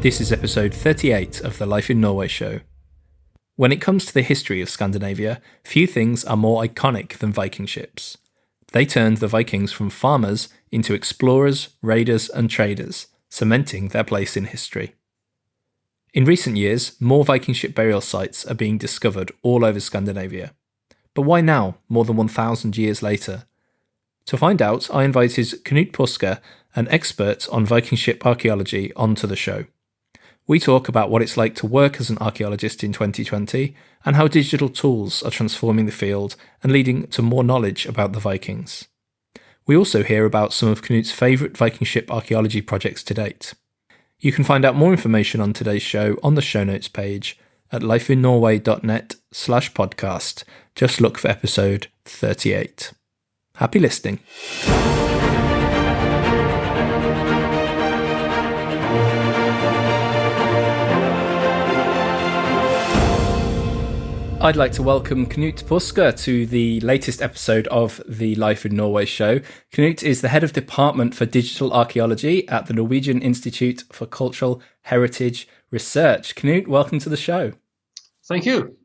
This is episode 38 of the Life in Norway show. When it comes to the history of Scandinavia, few things are more iconic than Viking ships. They turned the Vikings from farmers into explorers, raiders and traders, cementing their place in history. In recent years, more Viking ship burial sites are being discovered all over Scandinavia. But why now, more than 1,000 years later? To find out, I invited Knut Paasche, an expert on Viking ship archaeology, onto the show. We talk about what it's like to work as an archaeologist in 2020 and how digital tools are transforming the field and leading to more knowledge about the Vikings. We also hear about some of Knut's favourite Viking ship archaeology projects to date. You can find out more information on today's show on the show notes page at lifeinnorway.net/podcast. Just look for episode 38. Happy listening. I'd like to welcome Knut Paasche to the latest episode of the Life in Norway show. Knut is the head of department for Digital Archaeology at the Norwegian Institute for Cultural Heritage Research. Knut, welcome to the show. Thank you.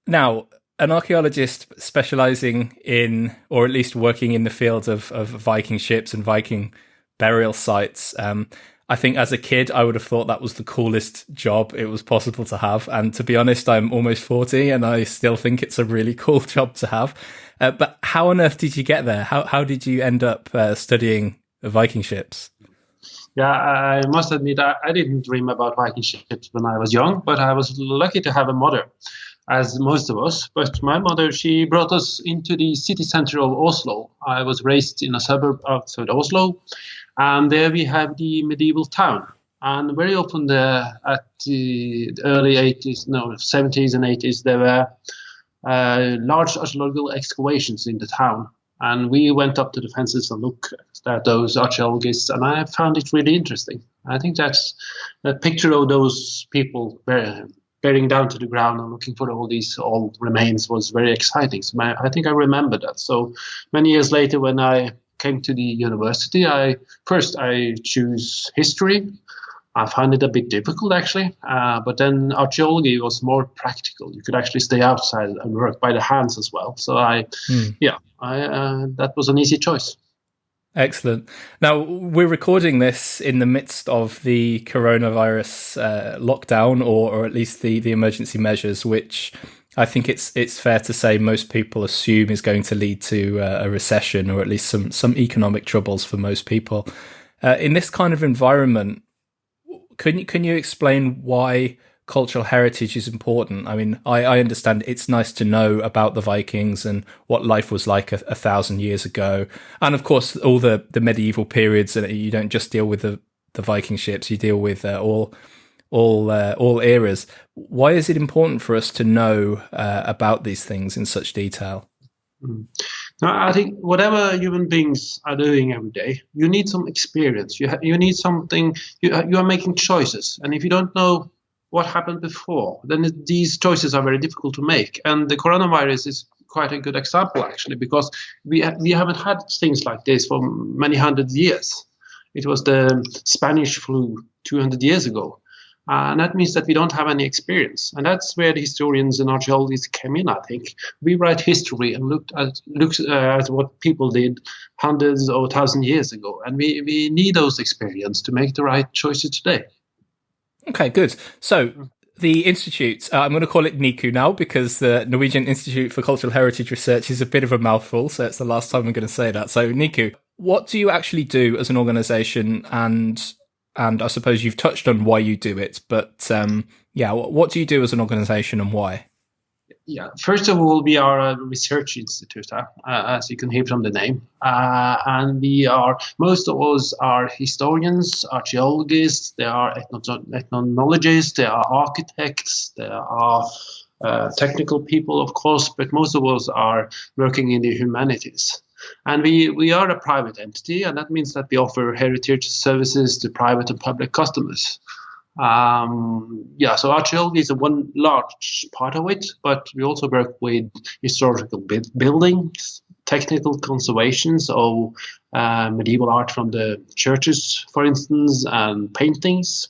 Now, an archaeologist specialising in, or at least working in the field of Viking ships and Viking burial sites, I think as a kid, I would have thought that was the coolest job it was possible to have. And to be honest, I'm almost 40 and I still think it's a really cool job to have. But how on earth did you get there? How did you end up studying Viking ships? Yeah, I must admit, I didn't dream about Viking ships when I was young, but I was lucky to have a mother, as most of us. But my mother, she brought us into the city center of Oslo. I was raised in a suburb outside Oslo. And there we have the medieval town. And very often at the early 70s and 80s, there were large archaeological excavations in the town. And we went up to the fences and looked at those archaeologists, and I found it really interesting. I think that's the picture of those people bearing down to the ground and looking for all these old remains was very exciting. So I think I remember that. So many years later, when I came to the university, I choose history. I found it a bit difficult actually, but then archaeology was more practical. You could actually stay outside and work by the hands as well. So that was an easy choice. Excellent. Now, we're recording this in the midst of the coronavirus lockdown, or at least the emergency measures, which I think it's fair to say most people assume is going to lead to a recession, or at least some economic troubles for most people. In this kind of environment, can you explain why cultural heritage is important? I mean, I understand it's nice to know about the Vikings and what life was like 1,000 years ago, and of course all the medieval periods. And you don't just deal with the Viking ships; you deal with all eras. Why is it important for us to know about these things in such detail? I think whatever human beings are doing every day, you need some experience. You need something. You are making choices, and if you don't know what happened before, then these choices are very difficult to make. And the coronavirus is quite a good example, actually, because we haven't had things like this for many hundred years. It was the Spanish flu 200 years ago. And that means that we don't have any experience. And that's where the historians and archaeologists came in, I think. We write history and looked at what people did hundreds or 1,000 years ago. And we need those experience to make the right choices today. Okay, good. So the Institute, I'm going to call it NIKU now because the Norwegian Institute for Cultural Heritage Research is a bit of a mouthful. So it's the last time I'm going to say that. So NIKU, what do you actually do as an organisation? And I suppose you've touched on why you do it, but what do you do as an organisation and why? Yeah, first of all, we are a research institute, as you can hear from the name. And most of us are historians, archaeologists, there are ethnologists, there are architects, there are technical people, of course, but most of us are working in the humanities. And we are a private entity, and that means that we offer heritage services to private and public customers. So archaeology is one large part of it, but we also work with historical buildings, technical conservations of medieval art from the churches, for instance, and paintings.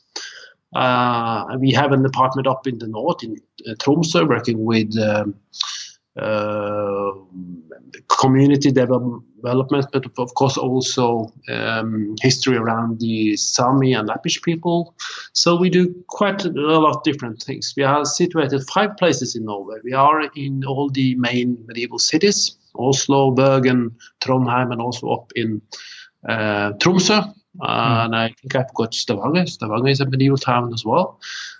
We have an department up in the north in Tromsø working with community development, but of course also history around the Sami and Lappish people. So we do quite a lot of different things. We are situated 5 places in Norway. We are in all the main medieval cities, Oslo, Bergen, Trondheim, and also up in Tromsø. And I think I've got Stavanger. Stavanger is a medieval town as well.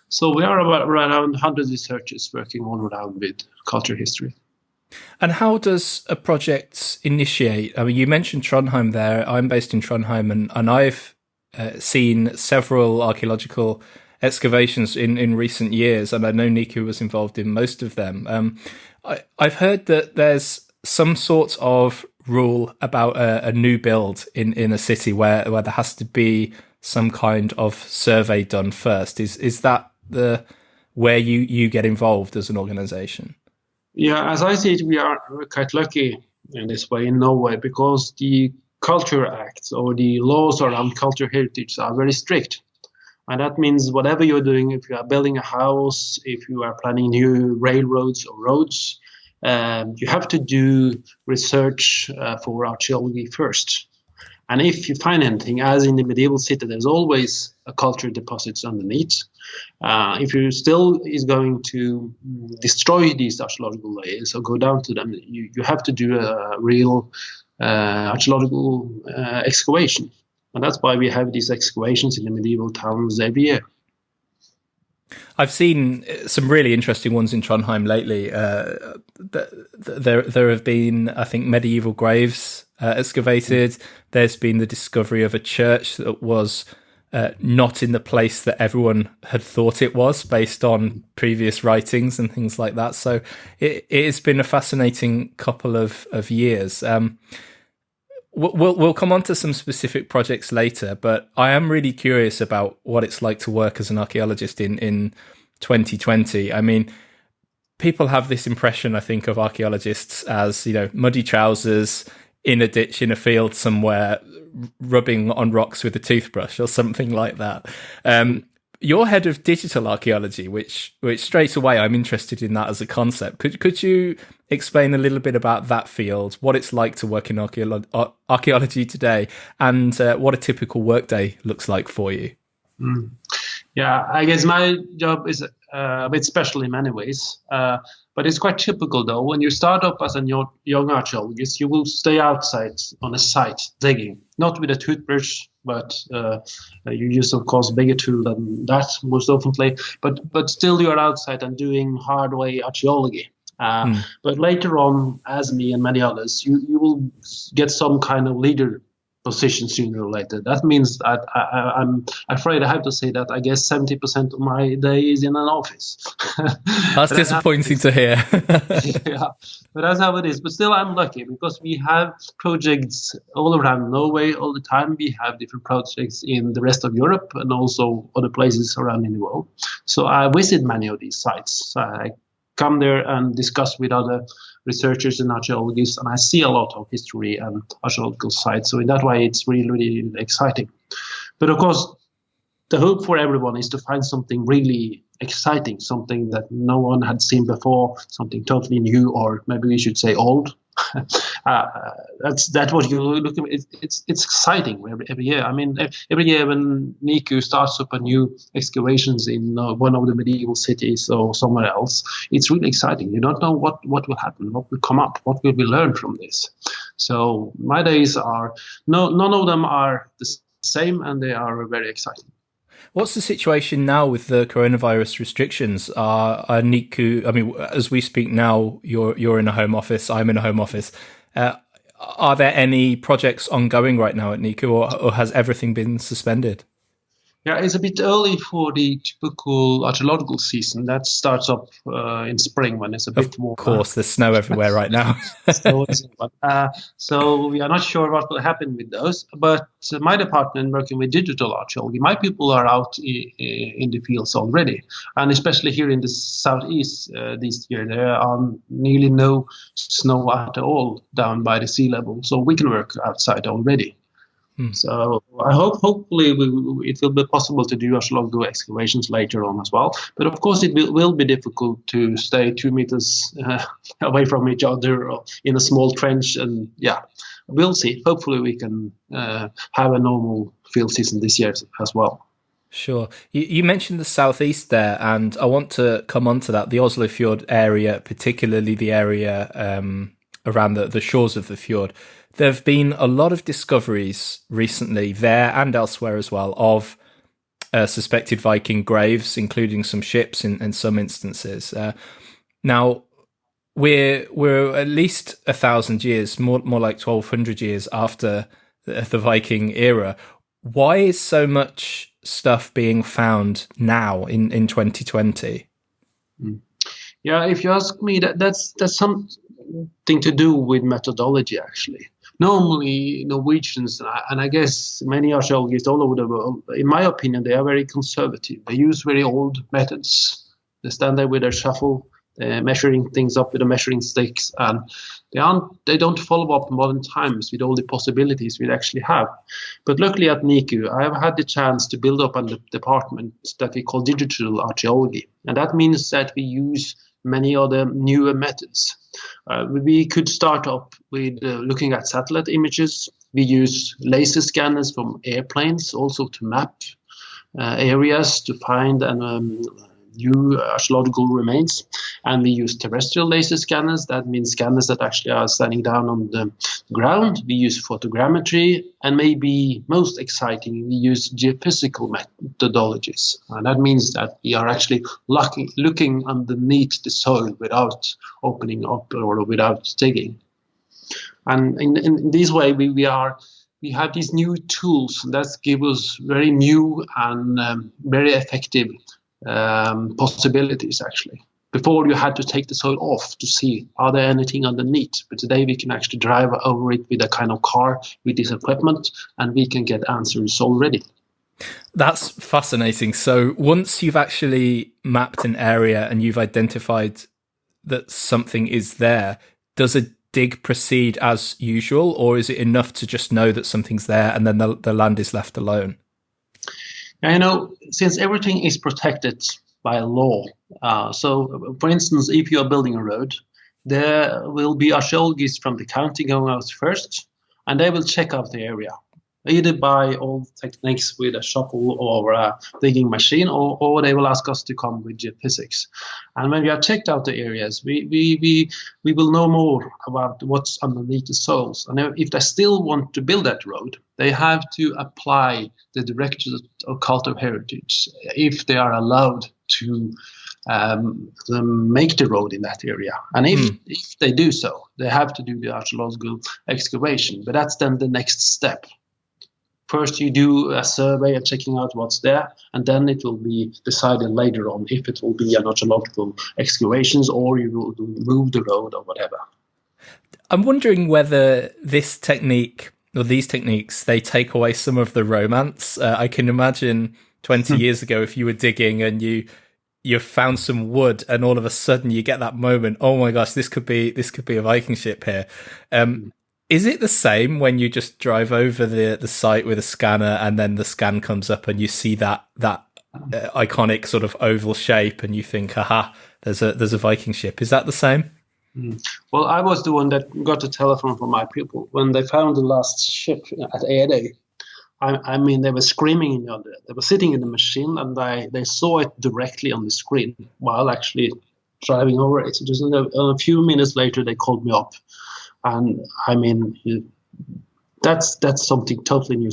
So we are around 100 researchers working all around with culture history. And how does a project initiate? I mean, you mentioned Trondheim there. I'm based in Trondheim, and I've seen several archaeological excavations in recent years, and I know NIKU was involved in most of them. I've heard that there's some sort of rule about a new build in a city where there has to be some kind of survey done first. Is that where you get involved as an organization? Yeah, as I see it, we're quite lucky in this way in Norway because the Culture Acts or the laws around cultural heritage are very strict. And that means whatever you're doing, if you are building a house, if you are planning new railroads or roads, you have to do research for archaeology first. And if you find anything, as in the medieval city, there's always a cultural deposits underneath. If you still is going to destroy these archaeological layers or go down to them, you have to do a real archaeological excavation. And that's why we have these excavations in the medieval towns every year. I've seen some really interesting ones in Trondheim lately. There have been, I think, medieval graves excavated. There's been the discovery of a church that was not in the place that everyone had thought it was based on previous writings and things like that. So it has been a fascinating couple of years. We'll come on to some specific projects later, but I am really curious about what it's like to work as an archaeologist in 2020. I mean, people have this impression, I think, of archaeologists as, muddy trousers in a ditch in a field somewhere, rubbing on rocks with a toothbrush or something like that. You're head of Digital Archaeology, which straight away I'm interested in that as a concept. Could you explain a little bit about that field, what it's like to work in archaeology today, and what a typical workday looks like for you? Yeah, I guess my job is a bit special in many ways, but it's quite typical though. When you start up as a young archaeologist, you will stay outside on a site digging, not with a toothbrush, but you use, of course, a bigger tool than that most often. But still, you are outside and doing hard way archaeology. But later on, as me and many others, you will get some kind of leader position sooner or later. That means that I'm afraid I have to say that I guess 70% of my day is in an office. That's disappointing to hear. Yeah, but that's how it is. But still, I'm lucky because we have projects all around Norway all the time. We have different projects in the rest of Europe and also other places around in the world. So I visit many of these sites. I come there and discuss with other researchers and archaeologists, and I see a lot of history and archaeological sites. So in that way, it's really, really exciting. But of course, the hope for everyone is to find something really exciting, something that no one had seen before, something totally new, or maybe we should say old. That's what you look at. It's exciting every year. I mean, every year when NIKU starts up a new excavations in one of the medieval cities or somewhere else, it's really exciting. You don't know what will happen, what will come up, what will we learn from this. So my days are none of them are the same, and they are very exciting. What's the situation now with the coronavirus restrictions? Are NIKU, I mean, as we speak now, you're in a home office, I'm in a home office. Are there any projects ongoing right now at NIKU, or has everything been suspended? Yeah, it's a bit early for the typical archaeological season. That starts up in spring when it's a bit warmer. Of course, there's snow everywhere right now. So we are not sure what will happen with those. But my department, working with digital archaeology, my people are out in the fields already. And especially here in the southeast this year, there are nearly no snow at all down by the sea level. So we can work outside already. So I hopefully it will be possible to do archaeological excavations later on as well. But of course, it will be difficult to stay 2 meters away from each other or in a small trench. And yeah, we'll see. Hopefully, we can have a normal field season this year as well. Sure. You mentioned the southeast there, and I want to come on to that, the Oslofjord area, particularly the area around the shores of the fjord. There have been a lot of discoveries recently there and elsewhere as well of suspected Viking graves, including some ships in some instances. Now, we're at least 1,000 years, more like 1,200 years after the Viking era. Why is so much stuff being found now in 2020? Yeah, if you ask me, that's something to do with methodology, actually. Normally, Norwegians, and I guess many archaeologists all over the world, in my opinion, they are very conservative. They use very old methods. They stand there with their shovel, measuring things up with the measuring sticks, and they don't follow up modern times with all the possibilities we actually have. But luckily at NIKU, I have had the chance to build up a department that we call Digital Archaeology, and that means that we use many other newer methods. We could start up with looking at satellite images. We use laser scanners from airplanes also to map areas to find new archaeological remains. And we use terrestrial laser scanners. That means scanners that actually are standing down on the ground. We use photogrammetry, and maybe most exciting, we use geophysical methodologies. And that means that we are actually looking underneath the soil without opening up or without digging. And in this way, we have these new tools that give us very new and very effective possibilities, actually. Before, you had to take the soil off to see are there anything underneath, but today we can actually drive over it with a kind of car with this equipment, and we can get answers already. That's fascinating. So once you've actually mapped an area and you've identified that something is there, does a dig proceed as usual, or is it enough to just know that something's there and then the land is left alone? Since everything is protected by law, so for instance, if you are building a road, there will be archaeologists from the county going out first, and they will check out the area, either by old techniques with a shovel or a digging machine, or they will ask us to come with geophysics. And when we have checked out the areas, we will know more about what's underneath the soils. And if they still want to build that road, they have to apply the Directorate of Cultural Heritage if they are allowed to make the road in that area. And if they do so, they have to do the archaeological excavation. But that's then the next step. First, you do a survey and checking out what's there, and then it will be decided later on if it will be an archaeological excavations or you will move the road or whatever. I'm wondering whether this technique or these techniques, they take away some of the romance. I can imagine 20 years ago, if you were digging and you found some wood and all of a sudden you get that moment, oh my gosh, this could be a Viking ship here. Is it the same when you just drive over the site with a scanner and then the scan comes up and you see that iconic sort of oval shape and you think, aha, there's a Viking ship? Is that the same? Well, I was the one that got the telephone from my people when they found the last ship at Ede. I mean, they were screaming they were sitting in the machine and they saw it directly on the screen while actually driving over it. So just a few minutes later, they called me up. And I mean, that's something totally new.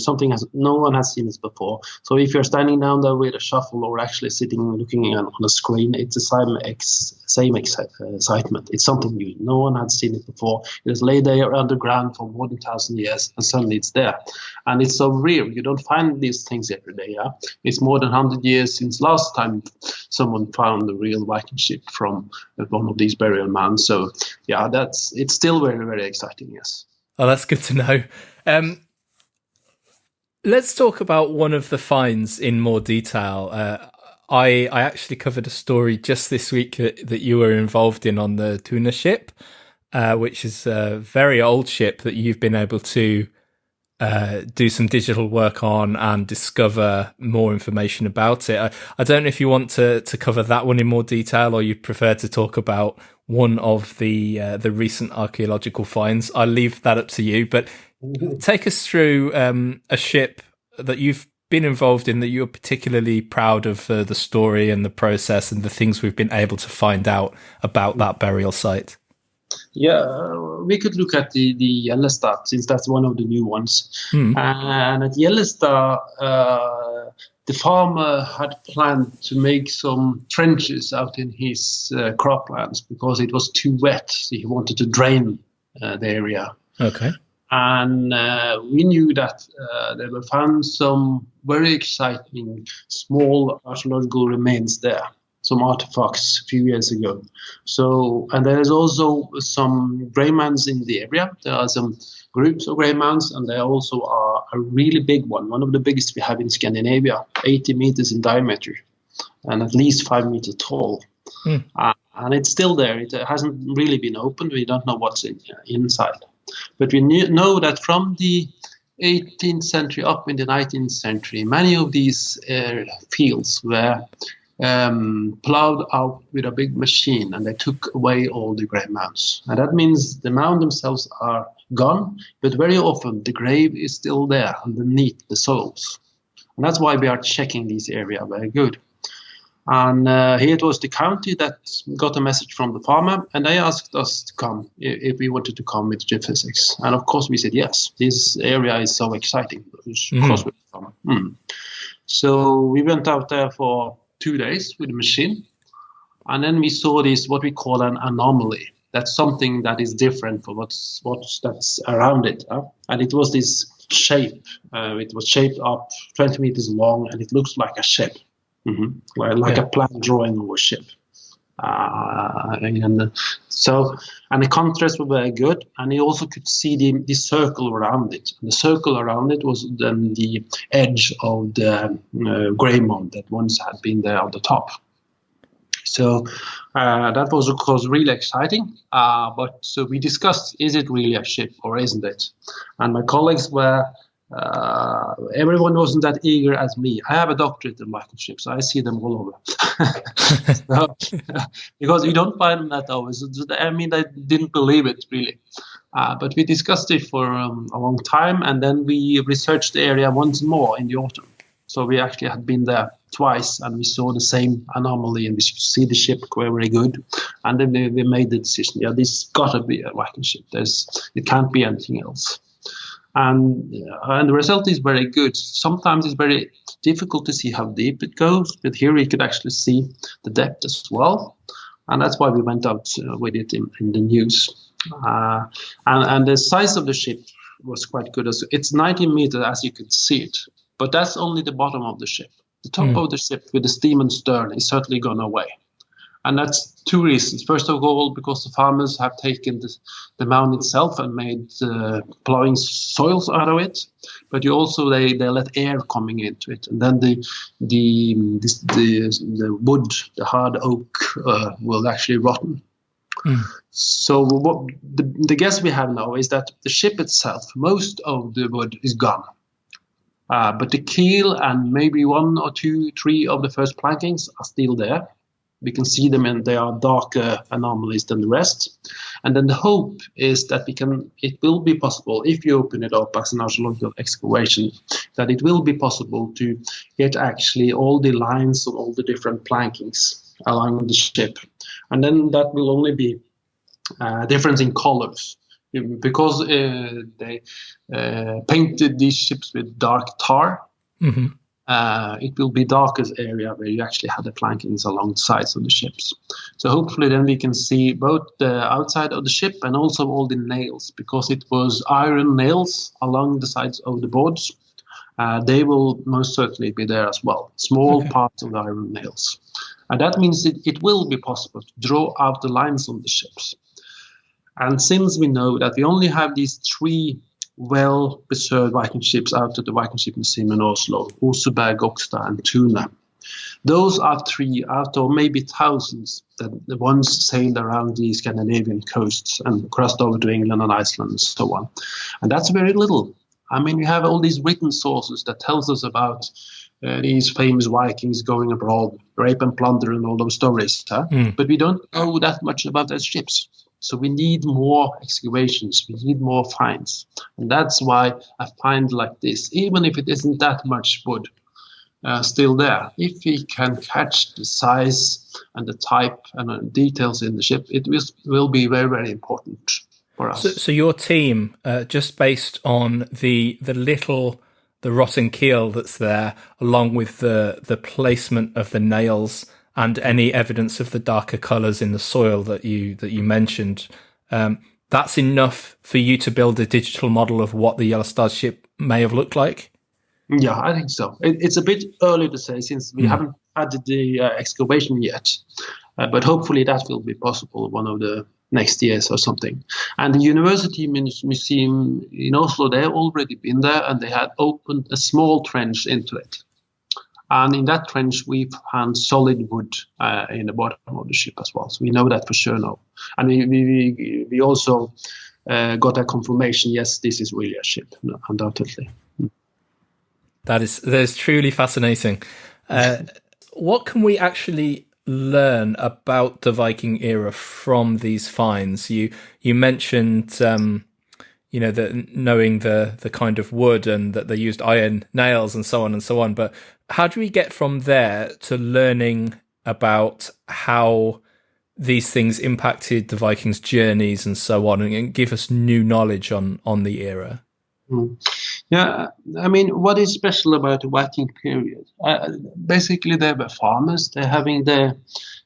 No one has seen this before. So if you're standing down there with a shovel or actually sitting looking on a screen, it's the same excitement. It's something new. No one had seen it before. It has laid there underground for more than 1,000 years, and suddenly it's there. And it's so rare. You don't find these things every day. Yeah? It's more than 100 years since last time someone found the real Viking ship from one of these burial mounds. So yeah, it's still very, very exciting. Yes. Oh, that's good to know. Let's talk about one of the finds in more detail. I actually covered a story just this week that you were involved in on the Tuna ship, which is a very old ship that you've been able to do some digital work on and discover more information about it. I don't know if you want to cover that one in more detail, or you prefer to talk about one of the recent archaeological finds. I'll leave that up to you, but take us through a ship that you've been involved in that you're particularly proud of, the story and the process and the things we've been able to find out about that burial site. Yeah, we could look at the Gjellestad, since that's one of the new ones. And at Gjellestad, the farmer had planned to make some trenches out in his croplands because it was too wet. So he wanted to drain the area. Okay. And we knew that there were found some very exciting small archaeological remains there, some artifacts a few years ago. So, and there's also some grey mounds in the area. There are some groups of grey mounds, and there also are a really big one of the biggest we have in Scandinavia, 80 meters in diameter, and at least 5 meters tall. And it's still there. It hasn't really been opened. We don't know what's inside. But we know that from the 18th century up in the 19th century, many of these fields were plowed out with a big machine, and they took away all the grave mounds. And that means the mound themselves are gone, but very often the grave is still there underneath the soils. And that's why we are checking this area very good. And here it was the county that got a message from the farmer, and they asked us to come if we wanted to come with geophysics. And of course we said yes. This area is so exciting. Of course we come. So we went out there for 2 days with a machine, and then we saw this, what we call an anomaly. That's something that is different from what's that's around it. And it was this shape. It was shaped up 20 meters long, and it looks like a ship. Like a plan drawing of a ship. And the contrast was very good, and you also could see the circle around it. The circle around it was then the edge of the grey mound that once had been there on the top. So that was, of course, really exciting. But so we discussed, is it really a ship or isn't it? And my colleagues were, everyone wasn't that eager as me. I have a doctorate in Viking ships, so I see them all over. Because you don't find them that always. I mean, I didn't believe it really. But we discussed it for a long time, and then we researched the area once more in the autumn. So we actually had been there twice, and we saw the same anomaly, and we could see the ship very, very good. And then we made the decision, yeah, this got to be a Viking ship. It can't be anything else. And the result is very good. Sometimes it's very difficult to see how deep it goes, but here we could actually see the depth as well. And that's why we went out with it in the news. And the size of the ship was quite good. It's 90 meters, as you could see it, but that's only the bottom of the ship. The top of the ship with the steam and stern is certainly gone away. And that's two reasons. First of all, because the farmers have taken the mound itself and made plowing soils out of it, but they let air coming into it, and then the wood, the hard oak, will actually rotten. So what the guess we have now is that the ship itself, most of the wood is gone, but the keel and maybe 1 or 2, 3 of the first plankings are still there. We can see them, and they are darker anomalies than the rest. And then the hope is that it will be possible, if you open it up as an archaeological excavation, that it will be possible to get actually all the lines of all the different plankings along the ship. And then that will only be a difference in colors. Because they painted these ships with dark tar, it will be darkest area where you actually had the plankings along the sides of the ships. So hopefully then we can see both the outside of the ship and also all the nails, because it was iron nails along the sides of the boards. They will most certainly be there as well, small parts of the iron nails. And that means it will be possible to draw out the lines on the ships. And since we know that we only have these 3 well-preserved Viking ships out at the Viking Ship Museum in Oslo, Oseberg, Gjellestad and Tuna. Those are 3 out of maybe thousands that once sailed around the Scandinavian coasts and crossed over to England and Iceland and so on. And that's very little. I mean, we have all these written sources that tells us about these famous Vikings going abroad, rape and plunder and all those stories. But we don't know that much about their ships. So we need more excavations. We need more finds. And that's why a find like this, even if it isn't that much wood, still there. If we can catch the size and the type and details in the ship, it will be very, very important for us. So your team, just based on the rotten keel that's there, along with the placement of the nails and any evidence of the darker colours in the soil that you mentioned, that's enough for you to build a digital model of what the Gjellestad ship may have looked like? Yeah, I think so. It's a bit early to say since we haven't had the excavation yet, but hopefully that will be possible one of the next years or something. And the University Museum in Oslo, they've already been there and they had opened a small trench into it. And in that trench, we found solid wood in the bottom of the ship as well. So we know that for sure now. And we also got a confirmation, yes, this is really a ship, undoubtedly. That is truly fascinating. What can we actually learn about the Viking era from these finds? You mentioned, that knowing the kind of wood and that they used iron nails and so on and so on. But how do we get from there to learning about how these things impacted the Vikings' journeys and so on, and give us new knowledge on the era? Yeah, I mean, what is special about the Viking period? Basically, they were farmers. They're having their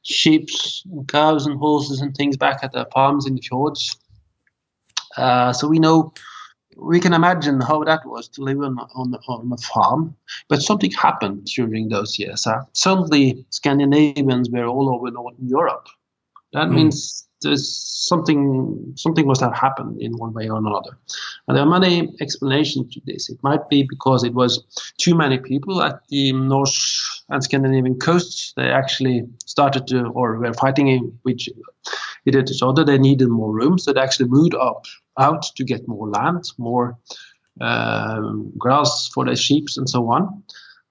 sheep, and cows, and horses and things back at their farms in the fjords. So we can imagine how that was to live on a farm. But something happened during those years. Suddenly, Scandinavians were all over Northern Europe. That means there's something must have happened in one way or another. And there are many explanations to this. It might be because it was too many people at the North and Scandinavian coasts. They actually started to, or were fighting with each other. They needed more room, so they actually moved out to get more land, more grass for their sheep and so on.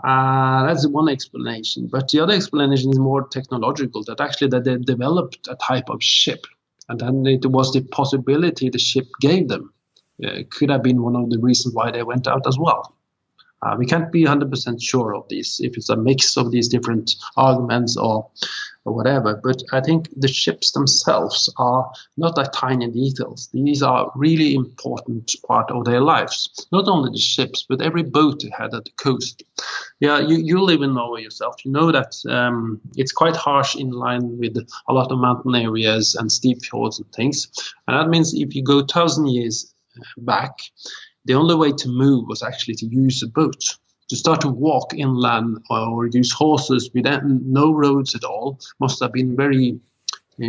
That's one explanation. But the other explanation is more technological, that actually that they developed a type of ship. And then it was the possibility the ship gave them. Could have been one of the reasons why they went out as well. We can't be 100% sure of this, if it's a mix of these different arguments or whatever. But I think the ships themselves are not like tiny details. These are really important part of their lives. Not only the ships, but every boat they had at the coast. Yeah, you live in Norway yourself. You know that it's quite harsh in line with a lot of mountain areas and steep fjords and things. And that means if you go 1,000 years back, the only way to move was actually to use a boat. To start to walk inland or use horses with no roads at all must have been very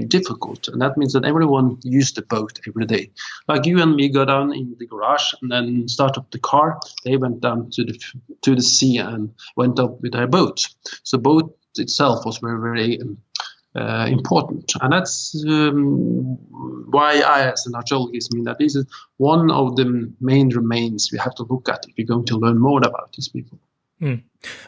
difficult. And that means that everyone used the boat every day. Like you and me go down in the garage and then start up the car. They went down to the sea and went up with their boat. So boat itself was very, very important. And that's why I, as an archaeologist, mean that this is one of the main remains we have to look at if we're going to learn more about these people.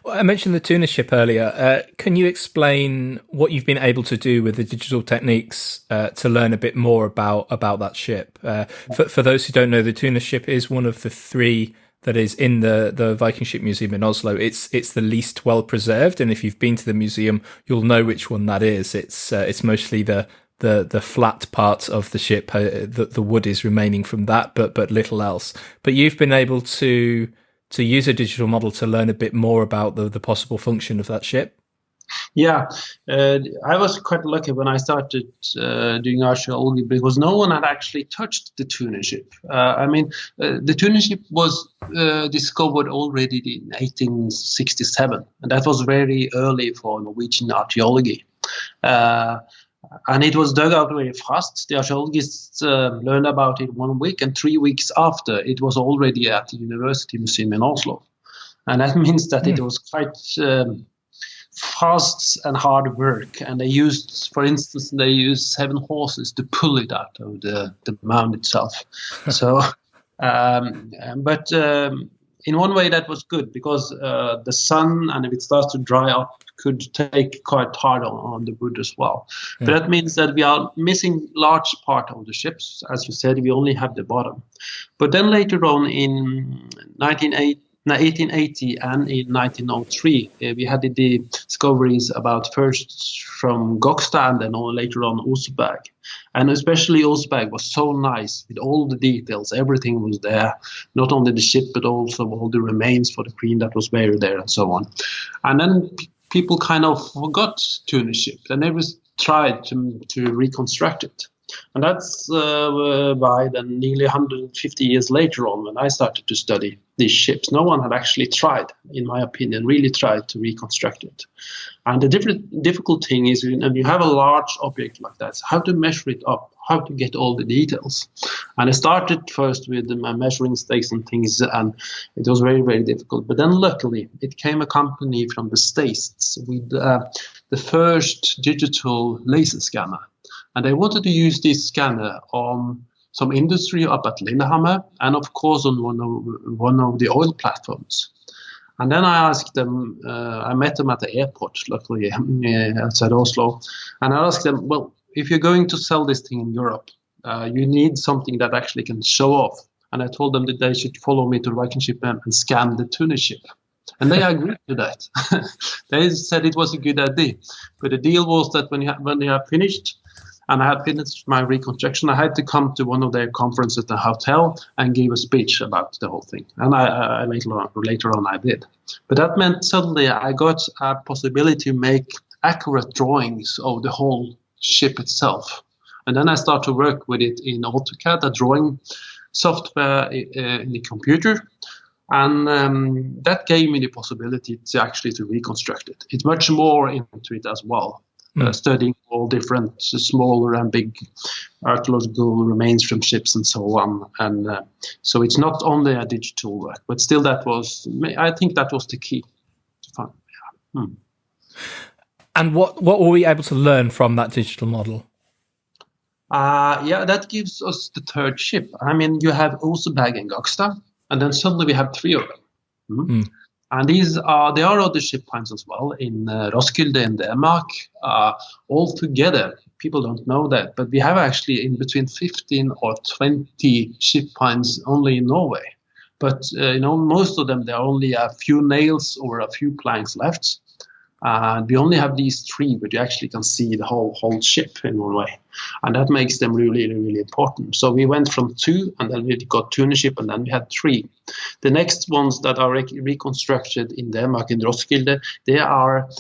Well, I mentioned the tuna ship earlier. Can you explain what you've been able to do with the digital techniques to learn a bit more about that ship? For those who don't know, the tuna ship is one of the three that is in the Viking Ship Museum in Oslo. It's the least well preserved, and if you've been to the museum, you'll know which one that is. It's mostly the flat part of the ship. The wood is remaining from that, but little else. But you've been able to use a digital model to learn a bit more about the possible function of that ship. Yeah, I was quite lucky when I started doing archaeology because no one had actually touched the tuna ship. The tuna ship was discovered already in 1867, and that was very early for Norwegian archaeology. And it was dug out very fast. The archaeologists learned about it 1 week, and 3 weeks after, it was already at the University Museum in Oslo. And that means that it was quite fast and hard work. And they used, for instance, 7 horses to pull it out of the mound itself. So But in one way that was good, because the sun, and if it starts to dry up, could take quite hard on the wood as well. Yeah. But that means that we are missing large part of the ships. As you said, we only have the bottom. But then later on in 1880 and in 1903, we had the discoveries about first from Gjellestad and then later on Oseberg. And especially Oseberg was so nice with all the details. Everything was there, not only the ship, but also all the remains for the queen that was buried there and so on. And then people kind of forgot Tuna ship. They never tried to reconstruct it. And that's why then nearly 150 years later on, when I started to study these ships, no one had actually tried, in my opinion, really tried to reconstruct it. And the difficult thing is, when you have a large object like that, how to measure it up, how to get all the details. And I started first with my measuring stakes and things, and it was very, very difficult. But then luckily, it came a company from the States with the first digital laser scanner. And they wanted to use this scanner on some industry up at Lillehammer, and of course on one of the oil platforms. And then I asked them, I met them at the airport, luckily, outside Oslo. And I asked them, well, if you're going to sell this thing in Europe, you need something that actually can show off. And I told them that they should follow me to the Viking ship and scan the Tuna ship. And they agreed to that. They said it was a good idea. But the deal was that when they had finished, and I had finished my reconstruction, I had to come to one of their conferences at the hotel and give a speech about the whole thing. And I later on I did. But that meant suddenly I got a possibility to make accurate drawings of the whole ship itself. And then I started to work with it in AutoCAD, a drawing software in the computer. And that gave me the possibility to reconstruct it. It's much more into it as well. Studying all different smaller and big archaeological remains from ships and so on. And so it's not only a digital work, but still I think that was the key to find. Yeah. And what were we able to learn from that digital model? That gives us the third ship. I mean, you have Oseberg and Gjellestad, and then suddenly we have three of them. And there are other ship finds as well in Roskilde in Denmark. All together, people don't know that, but we have actually in between 15 or 20 ship finds only in Norway. But most of them, there are only a few nails or a few planks left. And we only have these three, but you actually can see the whole ship in Norway. And that makes them really, really important. So we went from 2, and then we got Tuna ship, and then we had 3. The next ones that are reconstructed in Denmark, in Roskilde, they are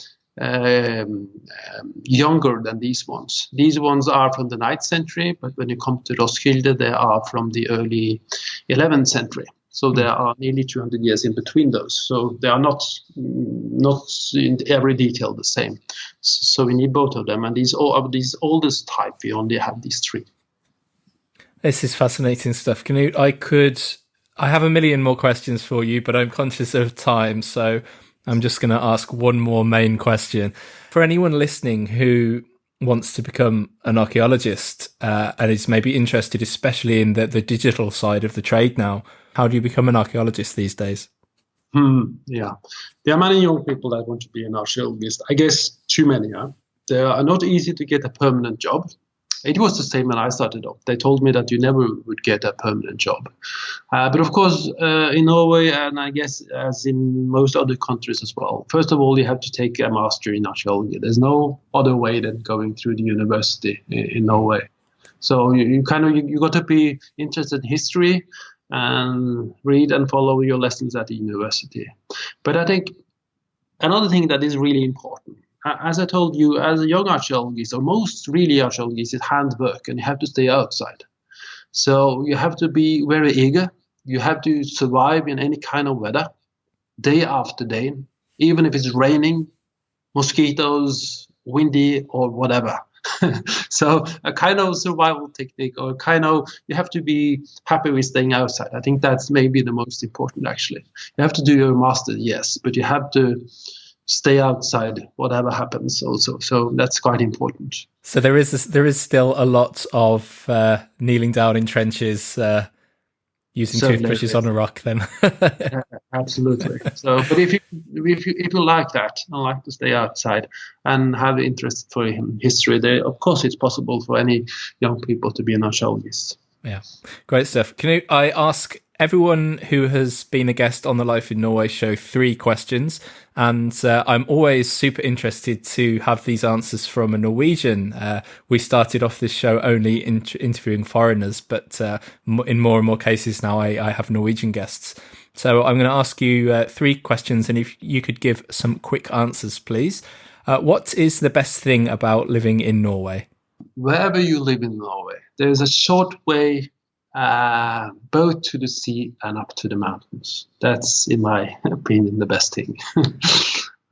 younger than these ones. These ones are from the 9th century, but when you come to Roskilde, they are from the early 11th century. So there are nearly 200 years in between those. So they are not in every detail the same. So we need both of them. And these oldest type, we only have these 3. This is fascinating stuff, Knut. I have a million more questions for you, but I'm conscious of time, so I'm just going to ask one more main question. For anyone listening who wants to become an archaeologist and is maybe interested, especially in the digital side of the trade now, how do you become an archaeologist these days? Yeah, there are many young people that want to be an archaeologist. I guess too many. They are not easy to get a permanent job. It was the same when I started off. They told me that you never would get a permanent job. But of course, in Norway, and I guess as in most other countries as well, first of all, you have to take a master in archaeology. There's no other way than going through the university in Norway. So you got to be interested in history and read and follow your lessons at the university. But I think another thing that is really important, as I told you, as a young archaeologist, or most really archaeologists, is handwork, and you have to stay outside. So you have to be very eager. You have to survive in any kind of weather, day after day, even if it's raining, mosquitoes, windy, or whatever. So a kind of survival technique, or you have to be happy with staying outside. I think that's maybe the most important, actually. You have to do your master, yes, but you have to stay outside whatever happens also. So that's quite important. So there is still a lot of kneeling down in trenches Using So toothbrushes on a rock, then. absolutely. So, but if you like that and like to stay outside and have interest for history, there, of course, it's possible for any young people to be an archaeologist. Yeah, great stuff. I ask everyone who has been a guest on the Life in Norway show 3 questions, and I'm always super interested to have these answers from a Norwegian. We started off this show only interviewing foreigners, but in more and more cases now I have Norwegian guests. So I'm going to ask you 3 questions, and if you could give some quick answers, please. What is the best thing about living in Norway? Wherever you live in Norway, there's a short way both to the sea and up to the mountains. That's, in my opinion, the best thing.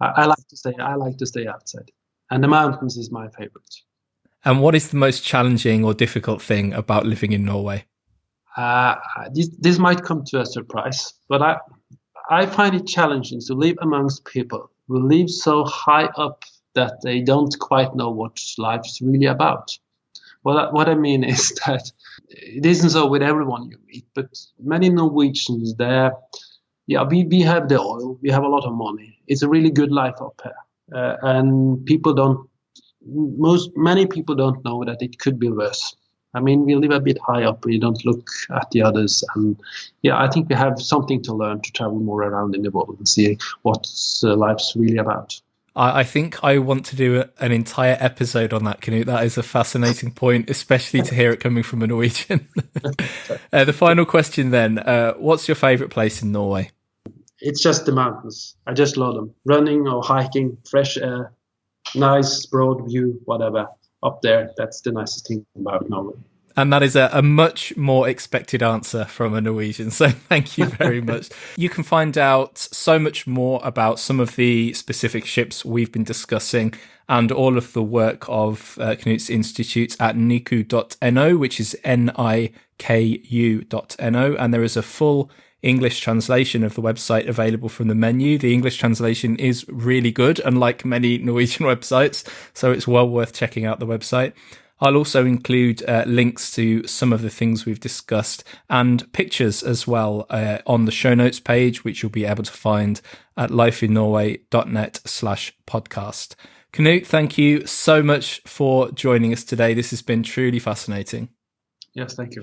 I like to stay outside, and the mountains is my favorite. And what is the most challenging or difficult thing about living in Norway? This might come to a surprise, but I find it challenging to live amongst people who live so high up that they don't quite know what life's really about. Well, what I mean is that it isn't so with everyone you meet, but many Norwegians there, we have the oil, we have a lot of money. It's a really good life up here, and many people don't know that it could be worse. I mean, we live a bit high up, we don't look at the others, and I think we have something to learn to travel more around in the world and see what life's really about. I think I want to do an entire episode on that, Knut. That is a fascinating point, especially to hear it coming from a Norwegian. The final question then, what's your favourite place in Norway? It's just the mountains. I just love them. Running or hiking, fresh air, nice broad view, whatever. Up there, that's the nicest thing about Norway. And that is a much more expected answer from a Norwegian. So thank you very much. You can find out so much more about some of the specific ships we've been discussing and all of the work of Knut's Institute at NIKU.no, which is NIKU.no. And there is a full English translation of the website available from the menu. The English translation is really good, unlike many Norwegian websites. So it's well worth checking out the website. I'll also include links to some of the things we've discussed and pictures as well on the show notes page, which you'll be able to find at lifeinnorway.net/podcast. Knut, thank you so much for joining us today. This has been truly fascinating. Yes, thank you.